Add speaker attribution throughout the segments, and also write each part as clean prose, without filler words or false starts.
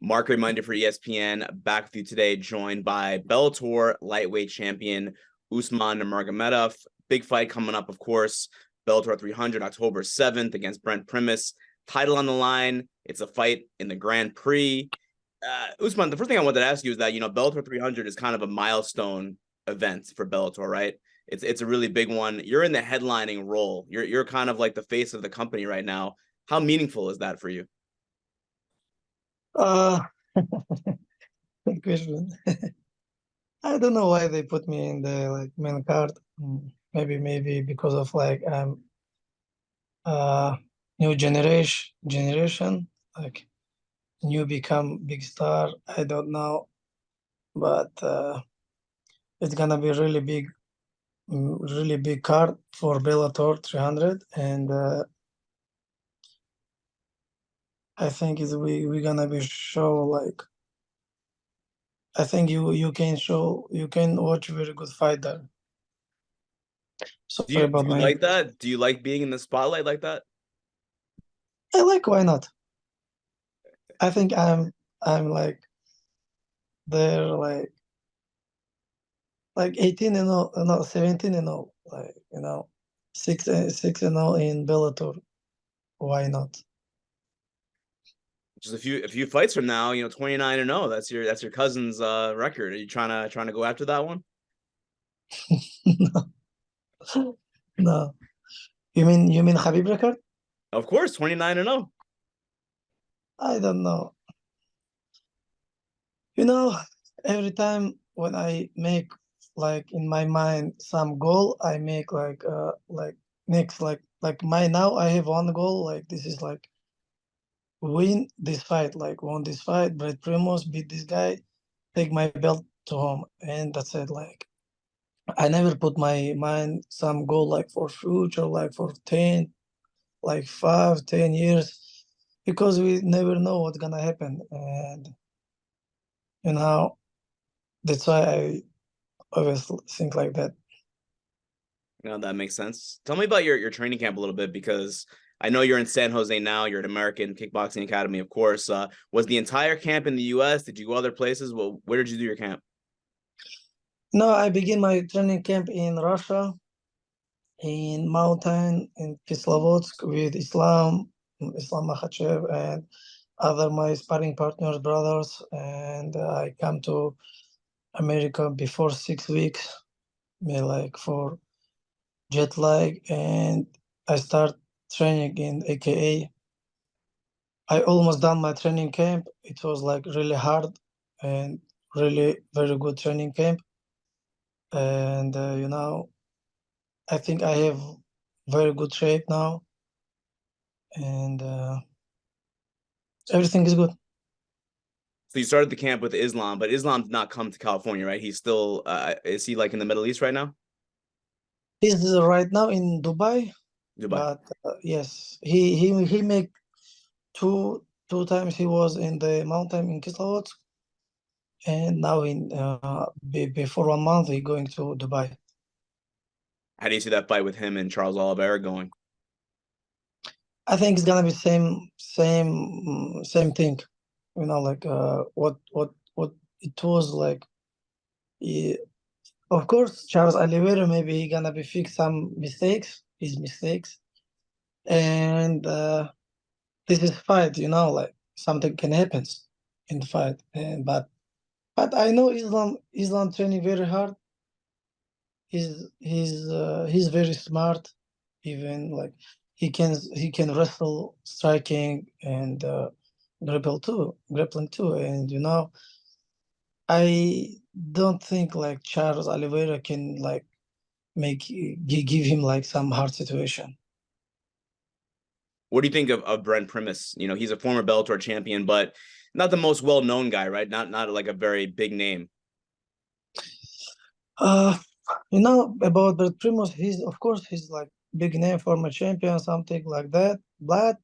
Speaker 1: Marc Raimondi for ESPN, back with you today, joined by Bellator lightweight champion Usman Nurmagomedov. Big fight coming up, of course. Bellator 300, October 7th against Brent Primus. Title on the line. It's a fight in the Grand Prix. Usman, the first thing I wanted to ask you is that, Bellator 300 is kind of a milestone event for Bellator, right? It's a really big one. You're in the headlining role. You're kind of like the face of the company right now. How meaningful is that for you?
Speaker 2: Good question. I don't know why they put me in the main card. Maybe because of I'm new generation, like new become big star. I don't know, but it's gonna be really big card for Bellator 300, and I think we're gonna be show I think you can watch very good fight there.
Speaker 1: Do you like that? Do you like being in the spotlight like that?
Speaker 2: I like, why not? I think I'm like they're like 18 and 0, no 17 and 0, 6 and 0 in Bellator. Why not?
Speaker 1: Just a few fights from now, 29 and 0. That's your cousin's record. Are you trying to go after that one?
Speaker 2: No. No. You mean Khabib record?
Speaker 1: Of course, 29 and 0.
Speaker 2: I don't know. Every time when I make in my mind some goal, I make next now I have one goal, this is win this fight, won this fight, Brett Primus beat this guy, take my belt to home, and that's it. I never put my mind some goal for future, for 10, 5, 10 years, because we never know what's gonna happen, and that's why I always think like that.
Speaker 1: That makes sense. Tell me about your training camp a little bit, because I know you're in San Jose now. You're at American Kickboxing Academy, of course. Was the entire camp in the U.S.? Did you go other places? Well, where did you do your camp?
Speaker 2: No, I begin my training camp in Russia, in mountain, in Kislovodsk with Islam Makhachev, and other my sparring partners, brothers. And I come to America before 6 weeks, for jet lag, and I start training in AKA. I almost done my training camp. It was really hard and really very good training camp. And I think I have very good shape now, and everything is good.
Speaker 1: So you started the camp with Islam, but Islam did not come to California, right? He's still is he in the Middle East right now?
Speaker 2: He's right now in Dubai.
Speaker 1: Dubai.
Speaker 2: But yes, he make two times he was in the mountain in Kislovodsk, and now before 1 month he going to Dubai.
Speaker 1: How do you see that fight with him and Charles Oliveira going?
Speaker 2: I think it's gonna be same thing. What it was yeah, of course, Charles Oliveira maybe he gonna be fix his mistakes, and this is fight. Something can happen in the fight, but I know Islam training very hard. He's very smart. Even he can wrestle, striking, and grappling too. And I don't think Charles Oliveira can give him some hard situation.
Speaker 1: What do you think of Brent Primus? He's a former Bellator champion, but not the most well-known guy, right? Not like a very big name.
Speaker 2: About Brent Primus, he's big name, former champion, something like that. But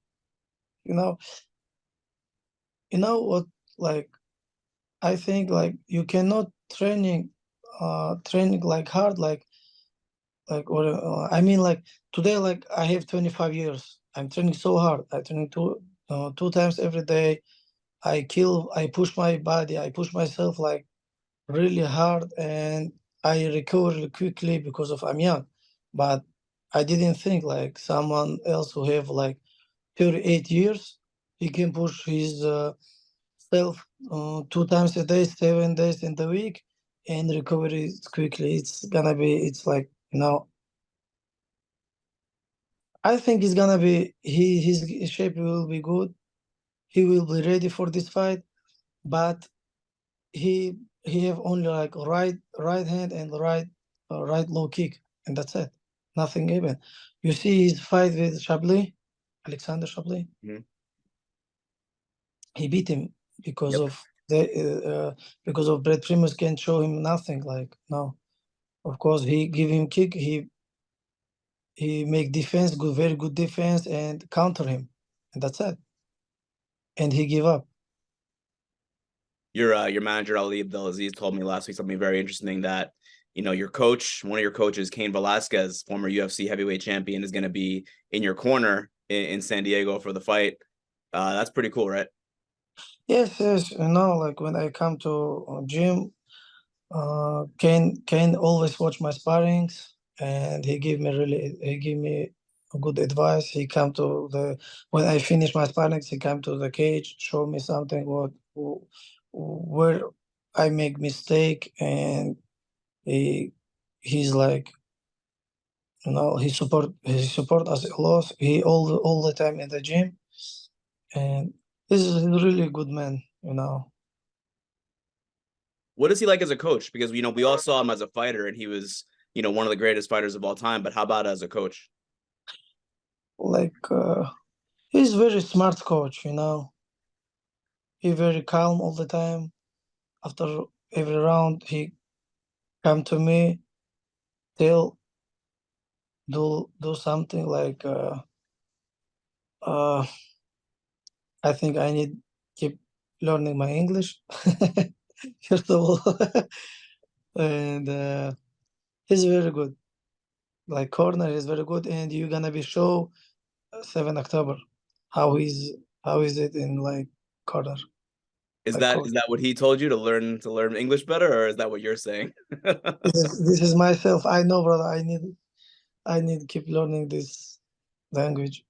Speaker 2: what, I think you cannot training hard or I mean today I have 25 years. I'm training so hard. I training two times every day, I push my body, I push myself like really hard, and I recover quickly because of I'm young. But I didn't think like someone else who have like 38 years, he can push his self 2 times a day, 7 days in the week, and recover it quickly. It's like, I think it's gonna be, his shape will be good. He will be ready for this fight, but he he have only like right hand and right low kick, and that's it. Nothing even. You see his fight with Chablis, Alexander Chablis.
Speaker 1: Mhm.
Speaker 2: He beat him because
Speaker 1: Yep.
Speaker 2: of because of Brett Primus can show him nothing. Like, no, of course he give him kick. He make defense good, very good defense, and counter him, and that's it. And he give up.
Speaker 1: Your manager Ali Abdelaziz told me last week something very interesting, that your coach, one of your coaches, Cain Velasquez, former UFC heavyweight champion, is going to be in your corner in San Diego for the fight. That's pretty cool, right?
Speaker 2: Yes, yes. Like when I come to gym, Kane always watch my sparrings, and he give me a good advice. He come to the when I finish my sparrings, he come to the cage, show me something where I make mistake, and he he's like, he support us a lot. He all the time in the gym, and this is a really good man.
Speaker 1: What is he like as a coach? Because we all saw him as a fighter, and he was one of the greatest fighters of all time. But how about as a coach?
Speaker 2: Like he's very smart coach. He very calm all the time. After every round, he come to me, tell, do something like, uh, I think I need keep learning my English first of all, and he's very good. Like corner is very good, and you're gonna be show 7 October how is it in like corner
Speaker 1: Is
Speaker 2: like
Speaker 1: that
Speaker 2: coach.
Speaker 1: is that what he told you, to learn English better, or is that what you're saying?
Speaker 2: This is myself. I know, brother. I need to keep learning this language.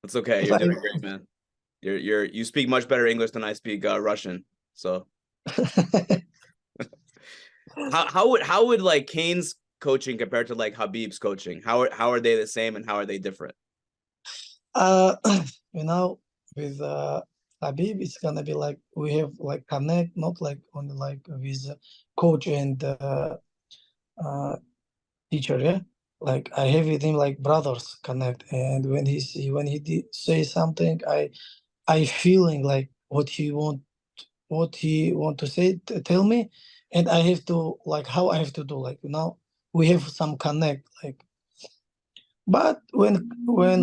Speaker 1: It's okay.
Speaker 2: If
Speaker 1: You're
Speaker 2: I
Speaker 1: doing great, man. You speak much better English than I speak Russian. So how would like Kane's coaching compare to like Habib's coaching? How are they the same, and how are they different?
Speaker 2: uh you know with Habib, it's gonna be like we have like connect, not like only like with coach and uh teacher, yeah. Like I have with him like brothers connect, and when he say something, I feeling like what he want to say, tell me, and I have to like how I have to do, like, we have some connect, like. But when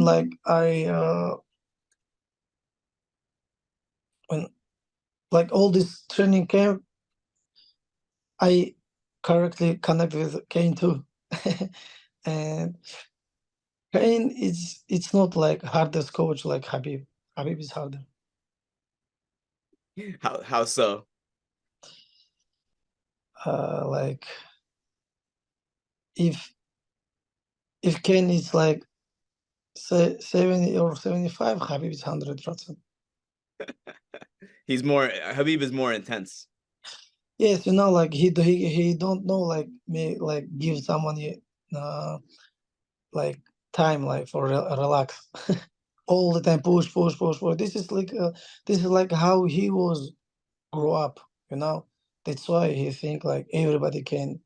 Speaker 2: like when like all this training camp, I correctly connect with Kane too. And Kane it's not like hardest coach like Habib. Habib is harder.
Speaker 1: How so?
Speaker 2: Like if Kane is like 70 or 75, Habib is 100%.
Speaker 1: Habib is more intense.
Speaker 2: Yes, like he don't know like me, like give someone like time like for relax. All the time push, push, push, push. This is like how he was grow up. You know, that's why he think like everybody can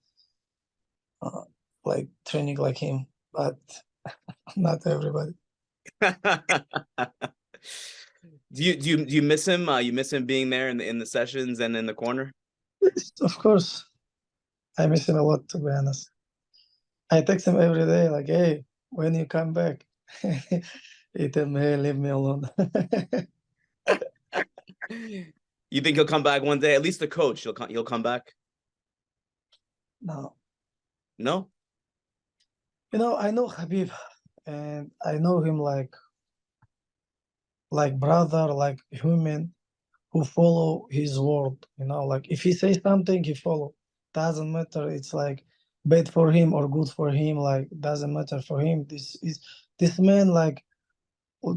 Speaker 2: uh, like training like him, but not everybody.
Speaker 1: Do you miss him? You miss him being there in the sessions and in the corner?
Speaker 2: Yes, of course, I miss him a lot, to be honest. I text him every day, like, "Hey, when you come back?" He tell me, "Hey, leave me alone."
Speaker 1: You think he'll come back one day? At least the coach, he'll come back.
Speaker 2: No,
Speaker 1: No.
Speaker 2: I know Habib, and I know him like brother, like human. who follow his word. Like if he says something, he follow. Doesn't matter. It's like bad for him or good for him. Like doesn't matter for him. This man like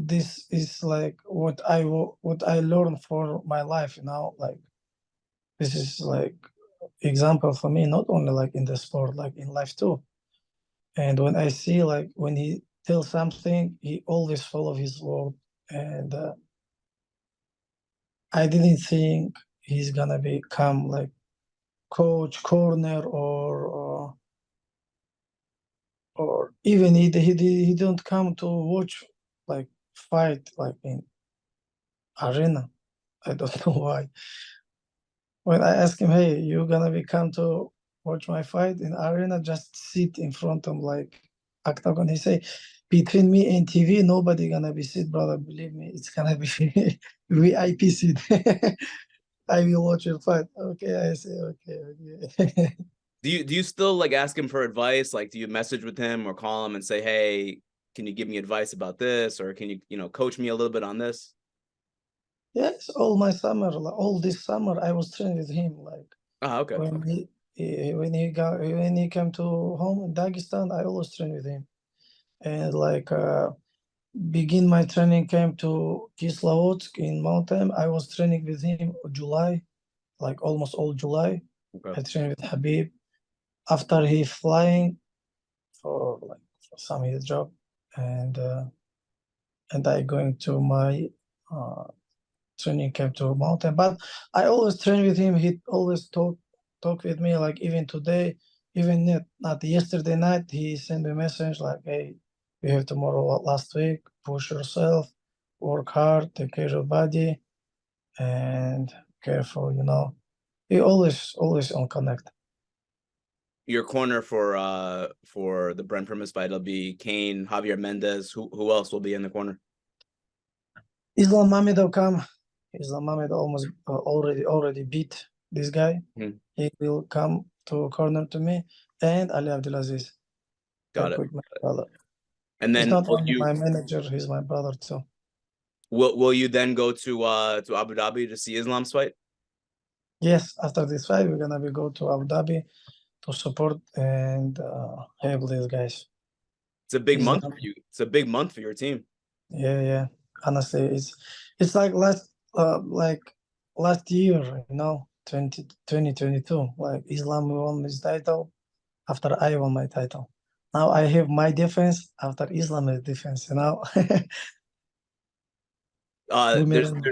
Speaker 2: this is like what I learned for my life. Like this is like example for me, not only like in the sport, like in life too. And when I see like when he tells something, he always follow his word. And I didn't think he's gonna become like coach, corner, or even he don't come to watch like fight like in arena. I don't know why. When I ask him, "Hey, you gonna be come to watch my fight in arena?" Just sit in front of like octagon. He say, "Between me and TV, nobody gonna be sit, brother. Believe me, it's gonna be VIP seat." I will watch your fight. Okay, I say okay, okay.
Speaker 1: Do you still like ask him for advice? Like, do you message with him or call him and say, "Hey, can you give me advice about this, or can you coach me a little bit on this?"
Speaker 2: Yes, all my summer, like, all this summer, I was training with him. Like
Speaker 1: Oh, okay.
Speaker 2: when he came to home in Dagestan, I always train with him. And like begin my training camp to Kislovodsk in mountain. I was training with him July, like almost all July.
Speaker 1: Okay.
Speaker 2: I trained with Khabib. After he flying for some his job, and I going to my uh, training camp to mountain. But I always train with him. He always talk with me. Like even today, even not yesterday night, he sent me a message like, "Hey, we have tomorrow last week. Push yourself, work hard, take care of your body, and careful." He always on connect.
Speaker 1: Your corner for the Brent Primus fight will be Cain, Javier Mendez. Who else will be in the corner?
Speaker 2: Islam Mamedov come. Islam Mamedov almost already beat this guy.
Speaker 1: Hmm.
Speaker 2: He will come to corner to me, and Ali Abdulaziz.
Speaker 1: Got
Speaker 2: Like
Speaker 1: it.
Speaker 2: with my brother.
Speaker 1: And
Speaker 2: He's
Speaker 1: then
Speaker 2: not only my manager, he's my brother too.
Speaker 1: will you then go to Abu Dhabi to see Islam's fight?
Speaker 2: Yes, after this fight, we're gonna go to Abu Dhabi to support and help these guys.
Speaker 1: It's a big month
Speaker 2: Islam,
Speaker 1: for you. It's a big month for your team.
Speaker 2: yeah. Honestly, it's like last year, 2022. Like Islam won his title after I won my title. Now I have my defense after Islam's defense.
Speaker 1: There's
Speaker 2: Women.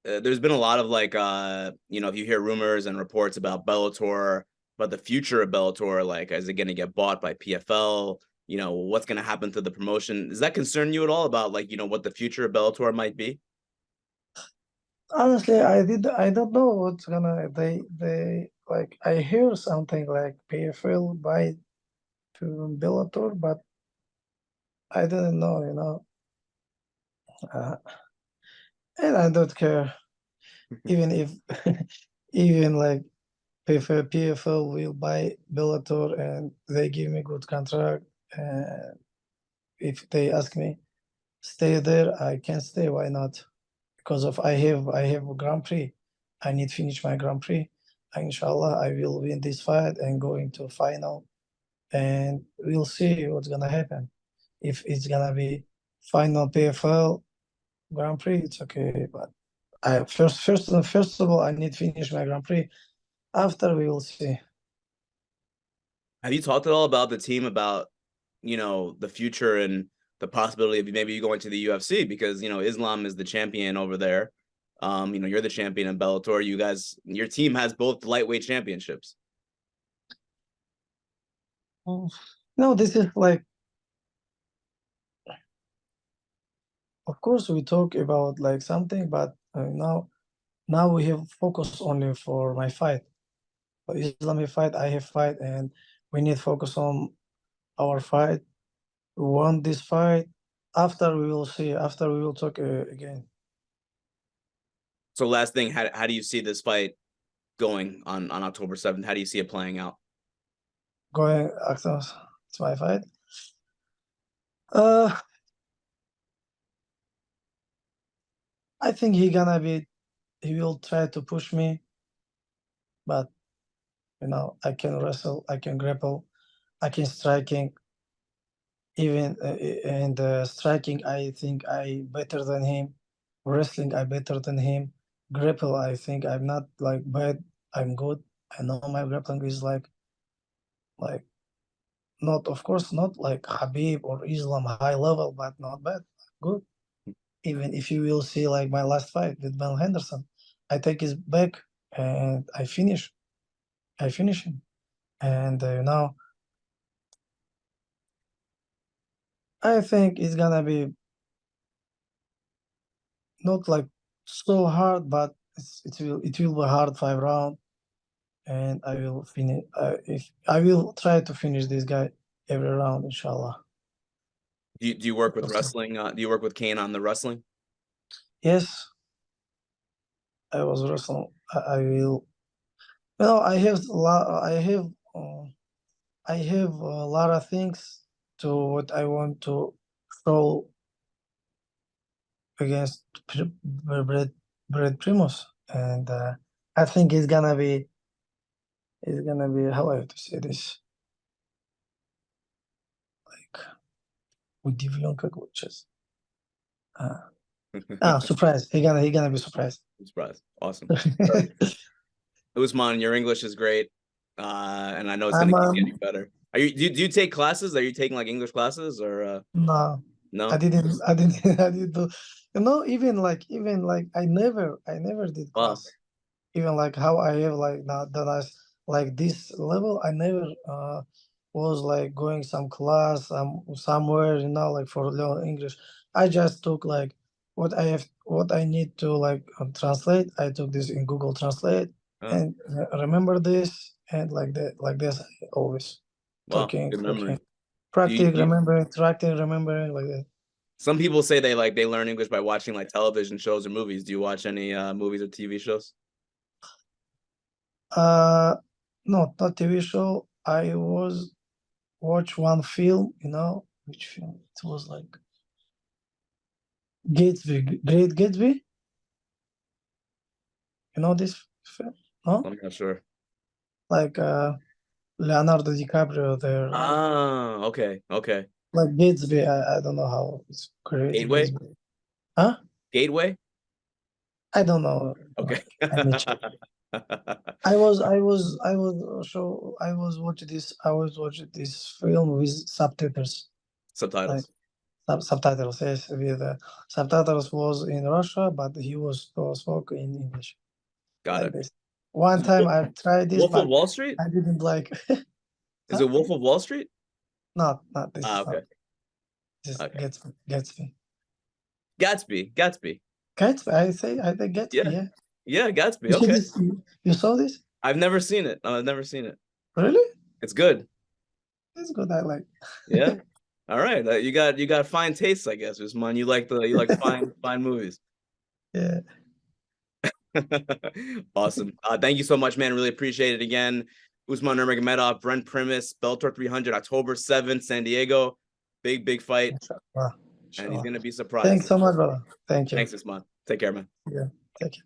Speaker 1: there's been a lot of like if you hear rumors and reports about Bellator, about the future of Bellator, like is it going to get bought by PFL? What's going to happen to the promotion? Does that concern you at all about like what the future of Bellator might be?
Speaker 2: Honestly, I don't know what's gonna they like I hear something like PFL buy to Bellator, but I didn't know. Uh, and I don't care even if even like PFL will buy Bellator and they give me good contract, and if they ask me stay there, I can stay. Why not? Because of I have a Grand Prix. I need to finish my Grand Prix. Inshallah, I will win this fight and go into final, and we'll see what's gonna happen. If it's gonna be final PFL Grand Prix, it's okay. But I first of all, I need to finish my Grand Prix. After we will see.
Speaker 1: Have you talked at all about the team about the future and the possibility of maybe you going to the UFC because Islam is the champion over there. You're the champion in Bellator. Your team has both lightweight championships.
Speaker 2: No, this is like, of course, we talk about like something, but now we have focus only for my fight. For Islamic fight, I have fight, and we need focus on our fight. We won this fight. After we will see. After we will talk again.
Speaker 1: So last thing, how do you see this fight going on October 7th? How do you see it playing out?
Speaker 2: Going after it's my fight. I think he gonna be he will try to push me, but you know, I can wrestle, I can grapple, I can striking. Even and striking, I think I better than him. Wrestling, I better than him. Grapple, I think I'm not like bad. I'm good. I know my grappling is like not, of course, not like Khabib or Islam high level, but not bad. Good. Even if you will see like my last fight with Ben Henderson, I take his back and I finish. I finish him. And you know, I think it's gonna be not like so hard, but it will be hard 5 round, and I will finish. If I will try to finish this guy every round, inshallah.
Speaker 1: Do you work with
Speaker 2: We'll see.
Speaker 1: wrestling? Do you work with Cain on the wrestling?
Speaker 2: Yes, I was wrestling. I will. You know, I have a lot. I have a lot of things to what I want to show against Brad Primus, and I think it's gonna be. It's gonna be, how I have to say this, like удивлен как вот сейчас. Surprise. He gonna be surprised.
Speaker 1: Surprise. Awesome. Usman, your English is great. And I know it's
Speaker 2: I'm
Speaker 1: gonna keep getting better. Do you take classes? Are you taking like English classes or
Speaker 2: no,
Speaker 1: no?
Speaker 2: I didn't I didn't do, you know, even like I never did
Speaker 1: Wow.
Speaker 2: class. Even like how I have like now that I like this level, I never was like going some class somewhere, you know, like for learn English. I just took like what I need to like translate. I took this in Google Translate
Speaker 1: Oh,
Speaker 2: and remember this, and like that, like this, I always
Speaker 1: wow, good
Speaker 2: talking,
Speaker 1: memory.
Speaker 2: practice, remembering, tracking, remembering, like that.
Speaker 1: Some people say they learn English by watching like television shows or movies. Do you watch any movies or TV shows?
Speaker 2: No, not TV show. I was watch one film, you know, which film? It was like Gatsby, Great Gatsby. You know this film? No?
Speaker 1: I'm not sure.
Speaker 2: Like Leonardo DiCaprio there, like
Speaker 1: Ah, okay.
Speaker 2: Gatsby. I don't know how it's Great
Speaker 1: Gateway?
Speaker 2: Gatsby. Huh?
Speaker 1: Gateway?
Speaker 2: I don't know.
Speaker 1: Okay.
Speaker 2: I need to check. I was watching this film with subtitles. Like
Speaker 1: Subtitles.
Speaker 2: subtitles, yes, with subtitles was in Russia, but he was spoke in English,
Speaker 1: Got
Speaker 2: like
Speaker 1: it.
Speaker 2: this. One
Speaker 1: Is it
Speaker 2: time I tried this,
Speaker 1: Wolf of
Speaker 2: but
Speaker 1: Wall Street?
Speaker 2: I didn't like.
Speaker 1: Is
Speaker 2: Huh?
Speaker 1: it Wolf of Wall Street?
Speaker 2: Not this
Speaker 1: Ah,
Speaker 2: is not
Speaker 1: okay.
Speaker 2: this
Speaker 1: Okay.
Speaker 2: Gatsby.
Speaker 1: Gatsby.
Speaker 2: Gatsby. I think Gatsby.
Speaker 1: Yeah.
Speaker 2: Yeah.
Speaker 1: Yeah, Gatsby.
Speaker 2: You see
Speaker 1: Okay.
Speaker 2: this? You saw this?
Speaker 1: I've never seen it. I've never seen it.
Speaker 2: Really?
Speaker 1: It's good.
Speaker 2: It's good. I like.
Speaker 1: Yeah. All right. You got fine tastes, I guess, Usman. You like fine movies.
Speaker 2: Yeah.
Speaker 1: Awesome. Thank you so much, man. Really appreciate it again. Usman Nurmagomedov, Brent Primus, Bellator 300, October 7th, San Diego. Big fight.
Speaker 2: Inshallah.
Speaker 1: And he's
Speaker 2: Inshallah.
Speaker 1: gonna be surprised.
Speaker 2: Thanks so much, brother. Thank you.
Speaker 1: Thanks, Usman. Take care, man.
Speaker 2: Yeah. Take care.